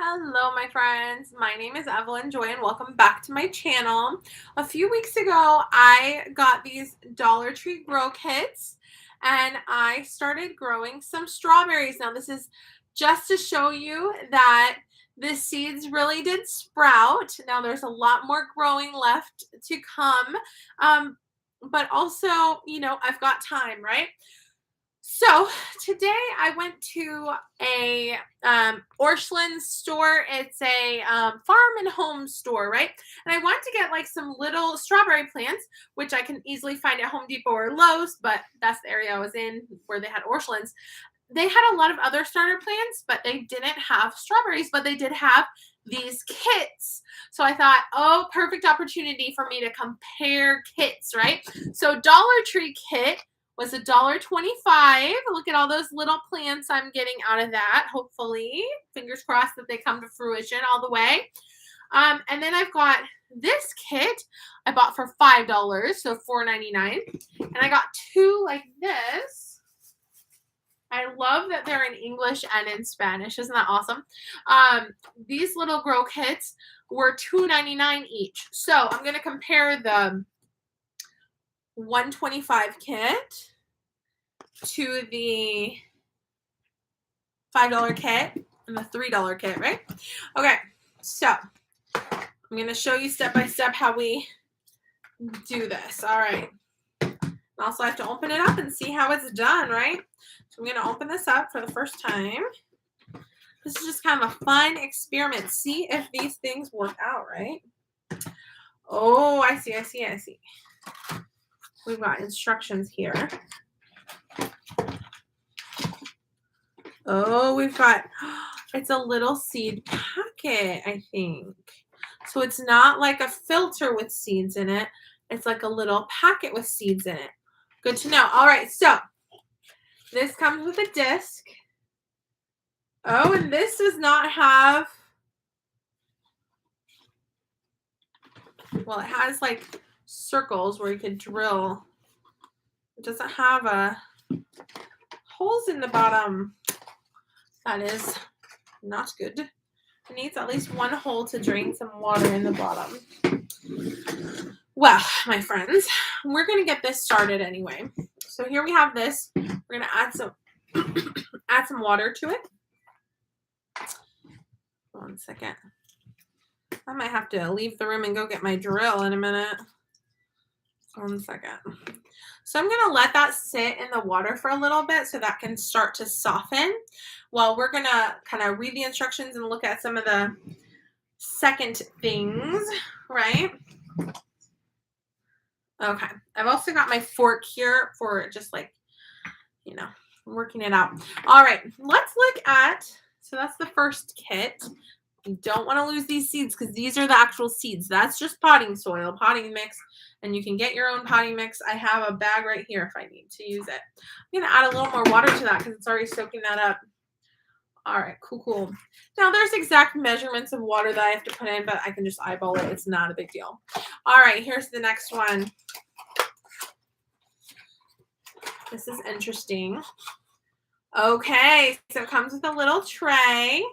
Hello, my friends. My name is Evelyn Joy, and welcome back to my channel. A few weeks ago, I got these Dollar Tree grow kits, and I started growing some strawberries. Now, this is just to show you that the seeds really did sprout. Now, there's a lot more growing left to come, but also, I've got time, right? So today I went to a Orchland store. It's a farm and home store, right? And I wanted to get like some little strawberry plants, which I can easily find at Home Depot or Lowe's, but that's the area I was in where they had Orchlands. They had a lot of other starter plants, but they didn't have strawberries, but they did have these kits. So I thought, oh, perfect opportunity for me to compare kits, right? So Dollar Tree kit was $1.25. Look at all those little plants I'm getting out of that. Hopefully, fingers crossed that they come to fruition all the way. And then I've got this kit I bought for $5, so $4.99. And I got two like this. I love that they're in English and in Spanish. Isn't that awesome? These little grow kits were $2.99 each. So I'm going to compare the 125 kit to the $5 kit and the $3 kit, right? Okay, so I'm going to show you step by step how we do this. All right. Also, I have to open it up and see how it's done, right? So I'm going to open this up for the first time. This is just kind of a fun experiment. See if these things work out, right? Oh, I see. We've got instructions here. Oh, we've got, it's a little seed packet, I think. So it's not like a filter with seeds in it. It's like a little packet with seeds in it. Good to know. All right, so this comes with a disc. Oh, and this does not have, well, it has like circles where you could drill. It doesn't have holes in the bottom. That is not good. It needs at least one hole to drain some water in the bottom. Well, my friends, we're going to get this started anyway. So here we have this. We're going to add some water to it. 1 second. I might have to leave the room and go get my drill in a minute. 1 second. So I'm going to let that sit in the water for a little bit so that can start to soften. Well, we're going to kind of read the instructions and look at some of the second things, right? Okay. I've also got my fork here for just like, working it out. All right. Let's look at, so that's the first kit. You don't want to lose these seeds because these are the actual seeds. That's just potting soil, potting mix, and you can get your own potting mix. I have a bag right here if I need to use it. I'm going to add a little more water to that because it's already soaking that up. All right, cool. Now, there's exact measurements of water that I have to put in, but I can just eyeball it. It's not a big deal. All right, here's the next one. This is interesting. Okay, so it comes with a little tray.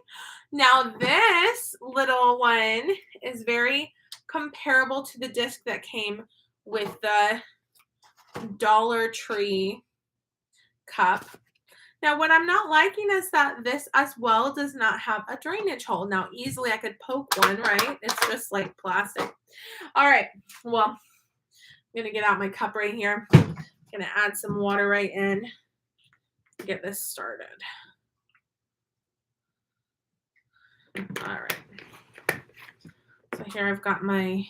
Now, this little one is very comparable to the disc that came with the Dollar Tree cup. Now, what I'm not liking is that this as well does not have a drainage hole. Now, easily I could poke one, right? It's just like plastic. All right, well, I'm going to get out my cup right here. I'm going to add some water right in to get this started. All right. So here I've got my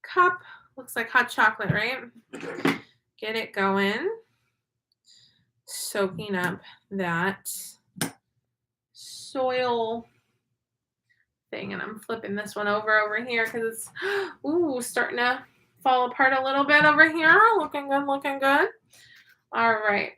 cup. Looks like hot chocolate, right? Get it going. Soaking up that soil thing. And I'm flipping this one over here because it's, starting to fall apart a little bit over here. Looking good. All right.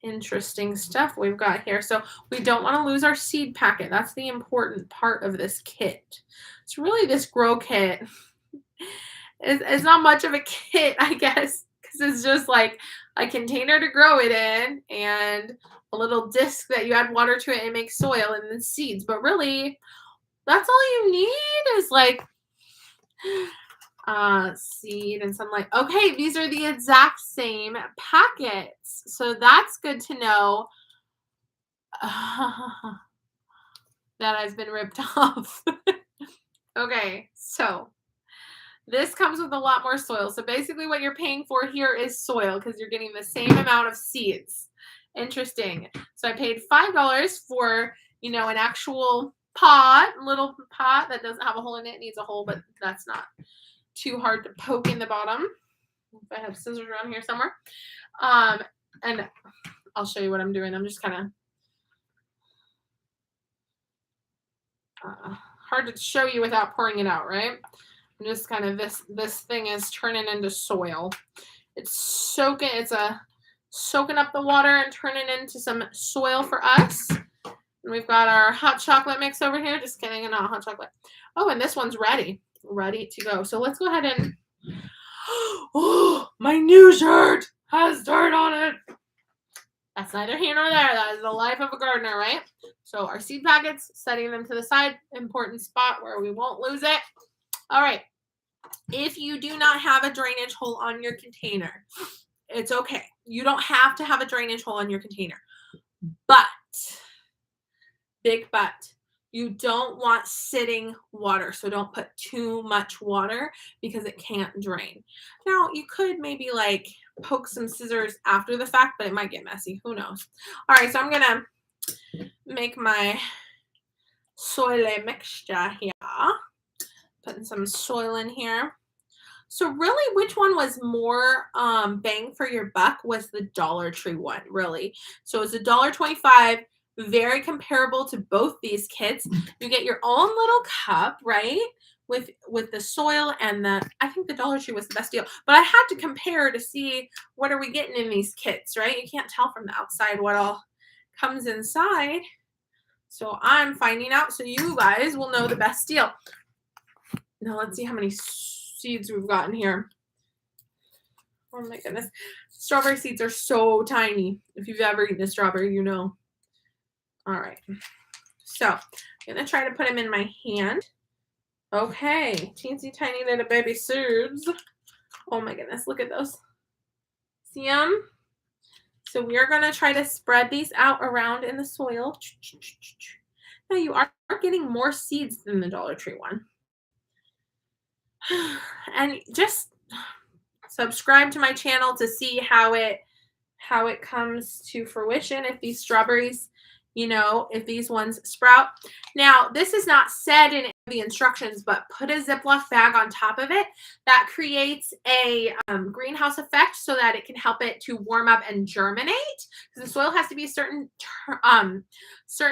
Interesting stuff we've got here. So we don't want to lose our seed packet. That's the important part of this kit. It's really this grow kit. It's not much of a kit, I guess, because it's just like a container to grow it in and a little disc that you add water to it and make soil and then seeds. But really, that's all you need is like seed and sunlight. Okay, these are the exact same packets. So that's good to know that I've been ripped off. Okay, so this comes with a lot more soil. So basically what you're paying for here is soil because you're getting the same amount of seeds. Interesting. So I paid $5 for, you know, an actual pot, little pot that doesn't have a hole in it. It needs a hole, but that's not too hard to poke in the bottom. If I have scissors around here somewhere. And I'll show you what I'm doing. I'm just kind of hard to show you without pouring it out, right? I'm just kind of this thing is turning into soil. It's soaking up the water and turning into some soil for us. And we've got our hot chocolate mix over here. Just kidding, not hot chocolate. Oh, and this one's ready to go. So let's go ahead and oh, my new shirt has dirt on it. That's neither here nor there. That is the life of a gardener, right? So our seed packets, setting them to the side, important spot where we won't lose it. All right. If you do not have a drainage hole on your container, it's okay. You don't have to have a drainage hole on your container. But, big but, you don't want sitting water. So don't put too much water because it can't drain. Now, you could maybe like poke some scissors after the fact, but it might get messy. Who knows? All right, so I'm going to make my soil mixture here. Putting some soil in here. So really, which one was more bang for your buck was the Dollar Tree one, really. So it's $1.25, very comparable to both these kits. You get your own little cup, right? With the soil and I think the Dollar Tree was the best deal. But I had to compare to see what are we getting in these kits, right? You can't tell from the outside what all comes inside. So I'm finding out so you guys will know the best deal. Now let's see how many seeds we've got in here. Oh my goodness. Strawberry seeds are so tiny. If you've ever eaten a strawberry, you know. All right. So I'm going to try to put them in my hand. Okay. Teensy tiny little baby seeds. Oh my goodness. Look at those. See them? So we are going to try to spread these out around in the soil. Now you are getting more seeds than the Dollar Tree one. And just subscribe to my channel to see how it comes to fruition if these strawberries, you know, if these ones sprout. Now, this is not said in the instructions, but put a Ziploc bag on top of it. That creates a greenhouse effect so that it can help it to warm up and germinate. Because the soil has to be a certain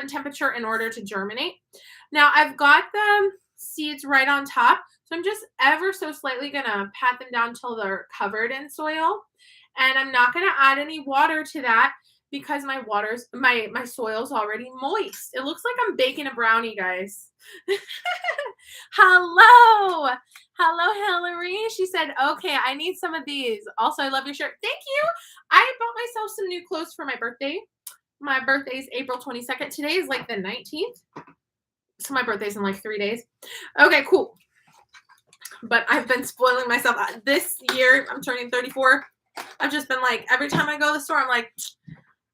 temperature in order to germinate. Now, I've got the seeds right on top. So I'm just ever so slightly going to pat them down till they're covered in soil. And I'm not going to add any water to that because my soil's already moist. It looks like I'm baking a brownie, guys. Hello. Hello, Hillary. She said, okay, I need some of these. Also, I love your shirt. Thank you. I bought myself some new clothes for my birthday. My birthday is April 22nd. Today is like the 19th. So my birthday's in like 3 days. Okay, cool. But I've been spoiling myself. This year, I'm turning 34. I've just been like, every time I go to the store, I'm like,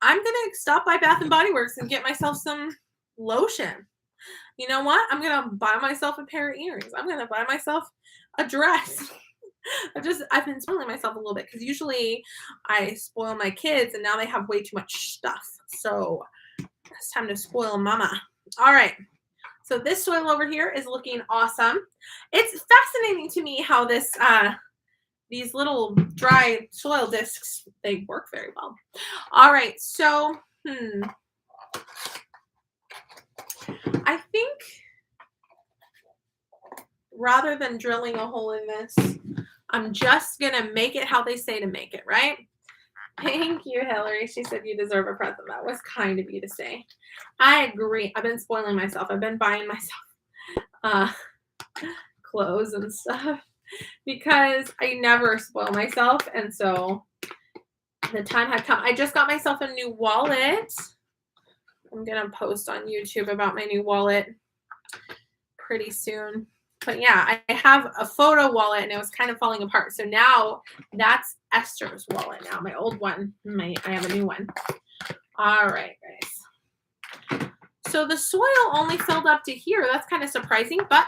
I'm going to stop by Bath & Body Works and get myself some lotion. You know what? I'm going to buy myself a pair of earrings. I'm going to buy myself a dress. I've been spoiling myself a little bit because usually I spoil my kids and now they have way too much stuff. So it's time to spoil mama. All right. So this soil over here is looking awesome. It's fascinating to me how these little dry soil discs, they work very well. All right, so I think rather than drilling a hole in this, I'm just gonna make it how they say to make it, right? Thank you, Hillary. She said you deserve a present. That was kind of you to say. I agree. I've been spoiling myself. I've been buying myself clothes and stuff because I never spoil myself. And so The time had come. I just got myself a new wallet. I'm going to post on YouTube about my new wallet pretty soon. But yeah, I have a photo wallet and it was kind of falling apart. So now that's Esther's wallet now. My old one. I have a new one. All right, guys. So the soil only filled up to here. That's kind of surprising, but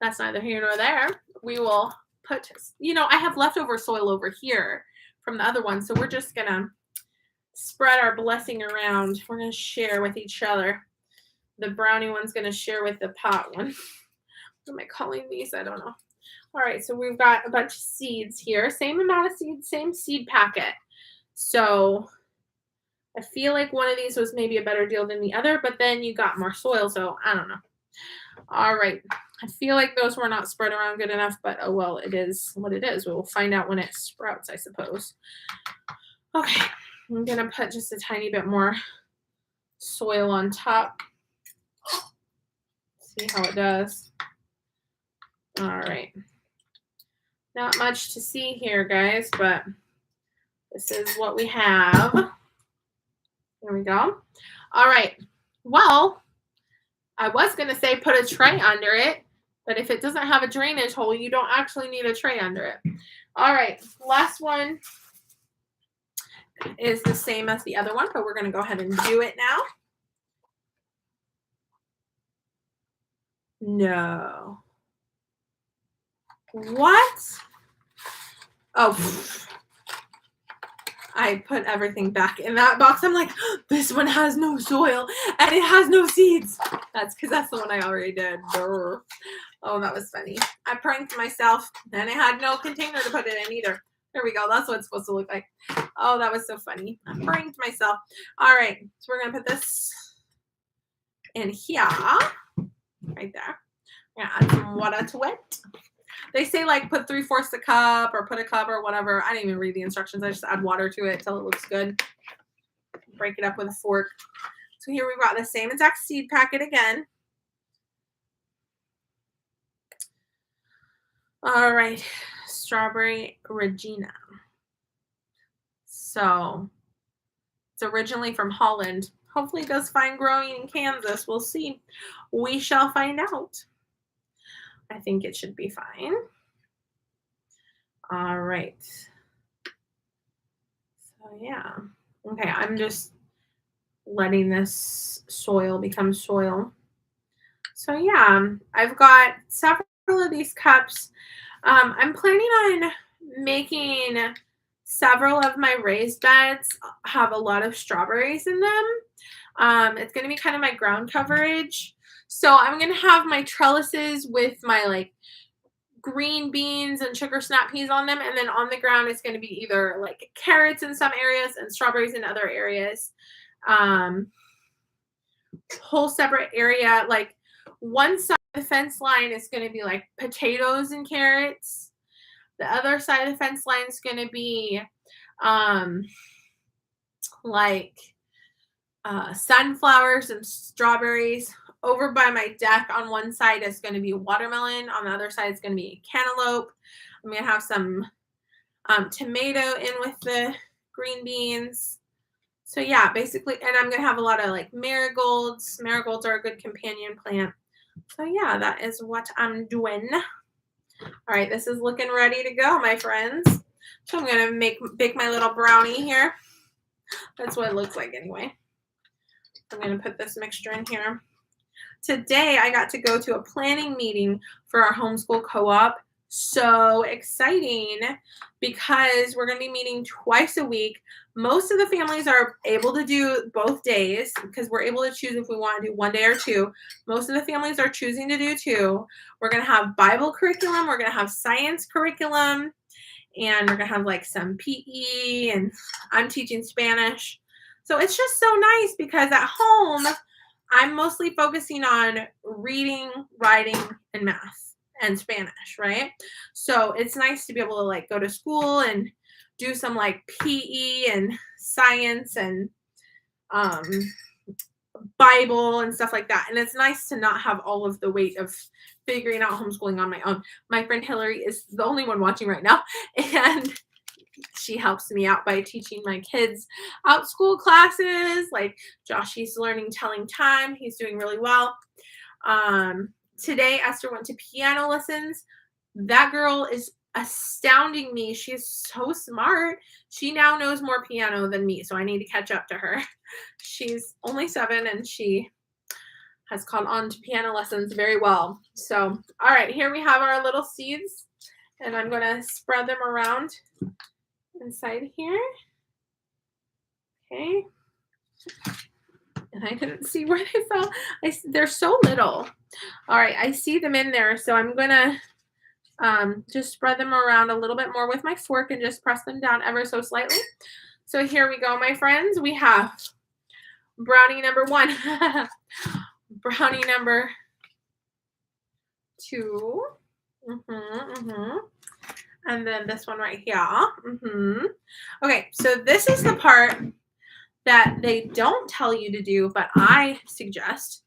that's neither here nor there. We will put, I have leftover soil over here from the other one. So we're just going to spread our blessing around. We're going to share with each other. The brownie one's going to share with the pot one. What am I calling these? I don't know. All right, so we've got a bunch of seeds here. Same amount of seeds, same seed packet. So I feel like one of these was maybe a better deal than the other, but then you got more soil, so I don't know. All right. I feel like those were not spread around good enough, but oh well, it is what it is. We'll find out when it sprouts, I suppose. Okay, I'm going to put just a tiny bit more soil on top. See how it does. All right. Not much to see here, guys, but this is what we have. There we go. All right. Well, I was going to say put a tray under it, but if it doesn't have a drainage hole, you don't actually need a tray under it. All right. Last one is the same as the other one, but we're going to go ahead and do it now. No. What? Oh, I put everything back in that box. I'm like, this one has no soil and it has no seeds. That's because that's the one I already did. Brr. Oh, that was funny. I pranked myself and I had no container to put it in either. There we go. That's what it's supposed to look like. Oh, that was so funny. I pranked myself. All right. So we're going to put this in here. Right there. I'm going to add some water to it. They say like put 3/4 a cup or put a cup or whatever. I didn't even read the instructions. I just add water to it till it looks good. Break it up with a fork. So here we've got the same exact seed packet again. All right. Strawberry Regina. So it's originally from Holland. Hopefully it does fine growing in Kansas. We'll see. We shall find out. I think it should be fine. All right. So yeah. Okay, I'm just letting this soil become soil. So yeah, I've got several of these cups. I'm planning on making several of my raised beds have a lot of strawberries in them. It's going to be kind of my ground coverage. So I'm going to have my trellises with my like green beans and sugar snap peas on them. And then on the ground, it's going to be either like carrots in some areas and strawberries in other areas. Whole separate area, like one side of the fence line is going to be like potatoes and carrots. The other side of the fence line is going to be sunflowers and strawberries. Over by my deck on one side is going to be watermelon. On the other side is going to be cantaloupe. I'm going to have some tomato in with the green beans. So yeah, basically, and I'm going to have a lot of like marigolds. Marigolds are a good companion plant. So yeah, that is what I'm doing. All right, this is looking ready to go, my friends. So I'm going to bake my little brownie here. That's what it looks like anyway. I'm going to put this mixture in here. Today, I got to go to a planning meeting for our homeschool co-op. So exciting because we're going to be meeting twice a week. Most of the families are able to do both days because we're able to choose if we want to do one day or two. Most of the families are choosing to do two. We're going to have Bible curriculum. We're going to have science curriculum. And we're going to have like some PE. And I'm teaching Spanish. So it's just so nice because at home, I'm mostly focusing on reading, writing, and math and Spanish, right? So it's nice to be able to like go to school and do some like PE and science and Bible and stuff like that. And it's nice to not have all of the weight of figuring out homeschooling on my own. My friend Hillary is the only one watching right now. And she helps me out by teaching my kids out school classes. Like Joshy's learning telling time. He's doing really well. Today, Esther went to piano lessons. That girl is astounding me. She is so smart. She now knows more piano than me, so I need to catch up to her. She's only 7 and she has caught on to piano lessons very well. So, all right, here we have our little seeds, and I'm going to spread them around inside here. Okay. And I didn't see where they fell. They're so little. All right, I see them in there, so I'm going to just spread them around a little bit more with my fork and just press them down ever so slightly. So here we go, my friends. We have brownie number 1, brownie number 2, and then this one right here. Okay, so this is the part that they don't tell you to do, but I suggest.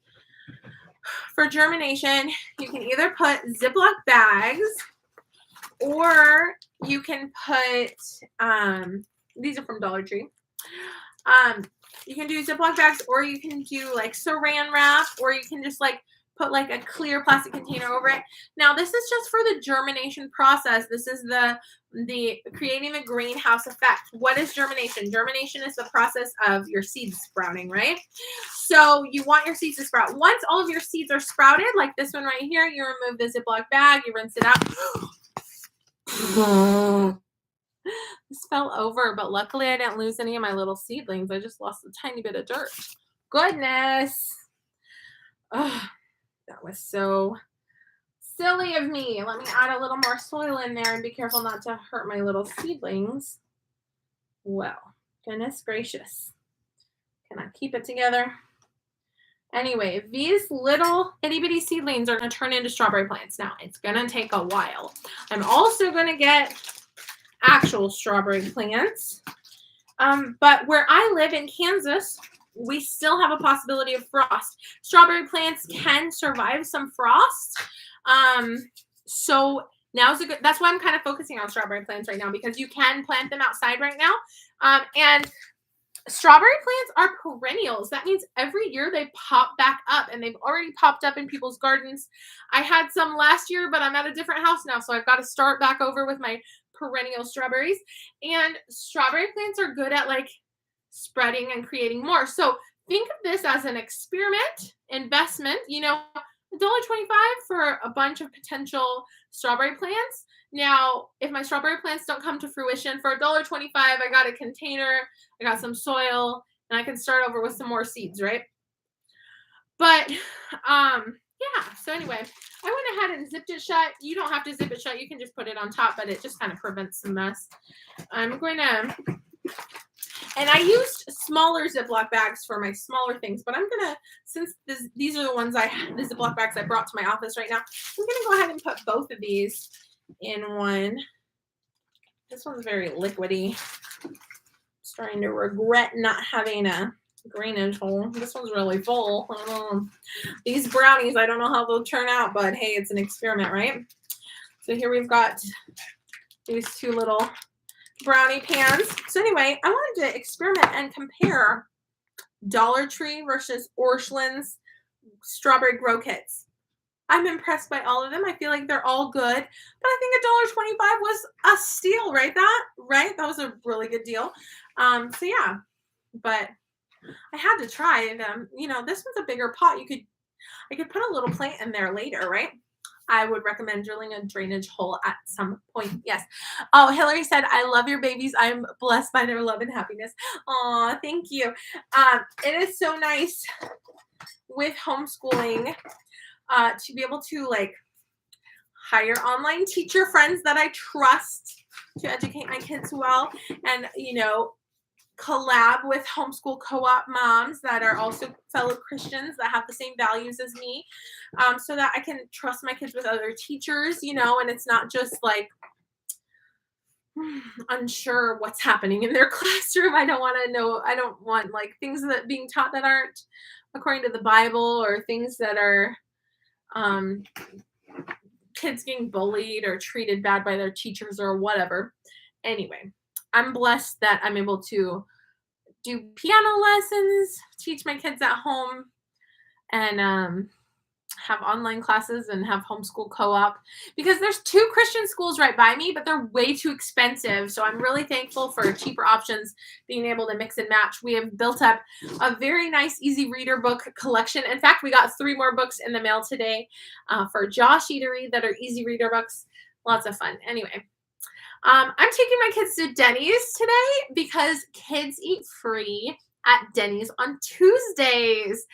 For germination, you can either put Ziploc bags, or you can put, these are from Dollar Tree. You can do Ziploc bags, or you can do like saran wrap, or you can just like put like a clear plastic container over it. Now, this is just for the germination process. This is the creating the greenhouse effect. What is germination? Germination is the process of your seeds sprouting, right? So you want your seeds to sprout. Once all of your seeds are sprouted, like this one right here, you remove the Ziploc bag, you rinse it out. This fell over, but luckily I didn't lose any of my little seedlings. I just lost a tiny bit of dirt. Goodness. Oh, that was so silly of me. Let me add a little more soil in there and be careful not to hurt my little seedlings. Well, goodness gracious. Can I keep it together? Anyway, these little itty bitty seedlings are going to turn into strawberry plants. Now, it's going to take a while. I'm also going to get actual strawberry plants. But where I live in Kansas, we still have a possibility of frost. Strawberry plants can survive some frost. So now's a good, that's why I'm kind of focusing on strawberry plants right now, because you can plant them outside right now. And strawberry plants are perennials. That means every year they pop back up, and they've already popped up in people's gardens. I had some last year, but I'm at a different house now, so I've got to start back over with my perennial strawberries. And strawberry plants are good at like spreading and creating more. So think of this as an experiment investment, you know, $1.25 for a bunch of potential strawberry plants. Now, if my strawberry plants don't come to fruition, for $1.25, I got a container, I got some soil, and I can start over with some more seeds, right? But, yeah, so anyway, I went ahead and zipped it shut. You don't have to zip it shut. You can just put it on top, but it just kind of prevents some mess. I'm going to, and I used smaller Ziploc bags for my smaller things, but I'm going to, since these are the ones the Ziploc bags I brought to my office right now, I'm going to go ahead and put both of these in one. This one's very liquidy. Starting to regret not having a drainage hole. This one's really full. I don't know. These brownies, I don't know how they'll turn out, but hey, it's an experiment, right? So here we've got these two little brownie pans. So anyway, I wanted to experiment and compare Dollar Tree versus Orscheln's strawberry grow kits. I'm impressed by all of them. I feel like they're all good, but I think $1.25 was a steal, right? That was a really good deal. So yeah, but I had to try them. You know, this one's a bigger pot. I could put a little plant in there later, right? I would recommend drilling a drainage hole at some point. Yes. Oh, Hillary said, I love your babies. I'm blessed by their love and happiness. Aw, thank you. It is so nice with homeschooling to be able to like hire online teacher friends that I trust to educate my kids well, and, you know, collab with homeschool co-op moms that are also fellow Christians that have the same values as me, so that I can trust my kids with other teachers, you know, and it's not just like unsure what's happening in their classroom. I don't want to know. I don't want like things that being taught that aren't according to the Bible, or things that are kids getting bullied or treated bad by their teachers or whatever. Anyway, I'm blessed that I'm able to do piano lessons, teach my kids at home, and have online classes and have homeschool co-op because there's two Christian schools right by me, but they're way too expensive. So I'm really thankful for cheaper options, being able to mix and match. We have built up a very nice easy reader book collection. In fact, we got 3 more books in the mail today for Josh to read that are easy reader books. Lots of fun. Anyway, I'm taking my kids to Denny's today because kids eat free at Denny's on Tuesdays.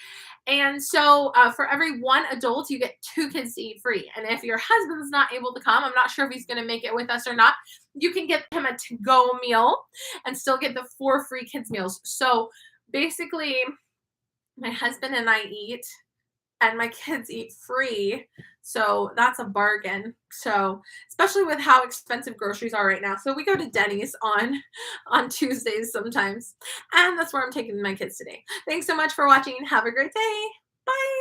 And so for every one adult, you get 2 kids to eat free. And if your husband's not able to come, I'm not sure if he's going to make it with us or not, you can get him a to-go meal and still get the 4 free kids meals. So basically, my husband and I eat, and my kids eat free. So that's a bargain. So especially with how expensive groceries are right now. So we go to Denny's on Tuesdays sometimes. And that's where I'm taking my kids today. Thanks so much for watching and have a great day. Bye.